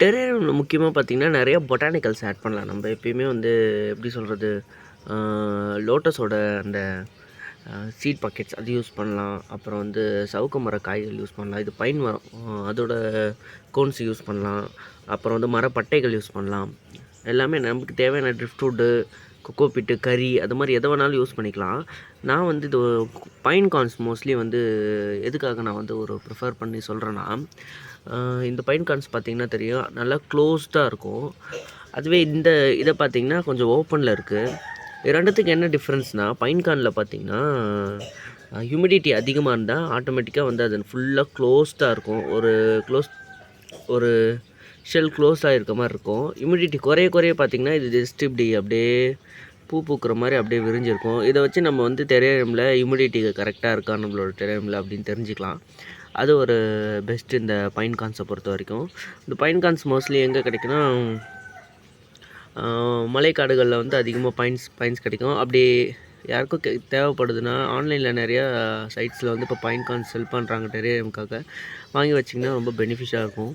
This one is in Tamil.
டெரேரியம்ல முக்கியமாக பார்த்தீங்கன்னா, நெறைய பொட்டானிக்கல்ஸ் ஆட் பண்ணலாம். நம்ம எப்பயுமே வந்து எப்படி சொல்றது, லோட்டஸோட அந்த சீட் பாக்கெட்ஸ் அது யூஸ் பண்ணலாம். அப்புறம் வந்து சவுக்கு மர காய்கள் யூஸ் பண்ணலாம். இது பைன் மரம் அதோட கோன்ஸ் யூஸ் பண்ணலாம். அப்புறம் வந்து மரப்பட்டைகள் யூஸ் பண்ணலாம். எல்லாமே நமக்கு தேவையான ட்ரிஃப்ட்வுட்டு, கொக்கோ பிட்டு, கறி அது மாரி எத வேணாலும் யூஸ் பண்ணிக்கலாம். நான் வந்து இது பைன் கார்ன்ஸ் மோஸ்ட்லி வந்து எதுக்காக நான் வந்து ஒரு ப்ரிஃபர் பண்ணி சொல்கிறேன்னா, இந்த பைன் கார்ன்ஸ் பார்த்தீங்கன்னா தெரியும். நல்லா க்ளோஸ்டா இருக்கும். அதுவே இத பார்த்தீங்கன்னா கொஞ்சம் ஓப்பன்ல இருக்கு. 2த்துக்கும் என்ன டிஃப்ரென்ஸ்னா, பைன் கார்ன்ல பார்த்தீங்கன்னா, ஹியூமிடிட்டி அதிகமா இருந்தா ஆட்டோமேட்டிக்கா வந்து அது ஃபுல்லா க்ளோஸ்டா இருக்கும். ஒரு ஷெல் க்ளோஸ் ஆகிருக்க மாதிரி இருக்கும். ஹியூமிடிட்டி குறைய குறைய பார்த்தீங்கன்னா, இது ஜஸ்ட் இப்படி அப்படியே பூ பூக்கிற மாதிரி அப்படியே விரிஞ்சிருக்கும். இதை வச்சு நம்ம வந்து டெரேரியமில் ஹியூமிடிட்டி கரெக்டாக இருக்கா நம்மளோட டெரேரியமில் அப்படின்னு தெரிஞ்சுக்கலாம். அது ஒரு பெஸ்ட் இந்த பைன் கார்ன்ஸை பொறுத்த வரைக்கும். இந்த பைன் கார்ன்ஸ் மோஸ்ட்லி எங்கே கிடைக்குன்னா, மலைக்காடுகளில் வந்து அதிகமாக பைன்ஸ் கிடைக்கும். அப்படி யாருக்கும் தேவைப்படுதுன்னா, ஆன்லைனில் நிறையா சைட்ஸில் வந்து இப்போ பைன் கார்ன்ஸ் செல் பண்ணுறாங்க டெரேரியமுக்காக. வாங்கி வச்சிங்கன்னா ரொம்ப பெனிஃபிஷியலாக இருக்கும்.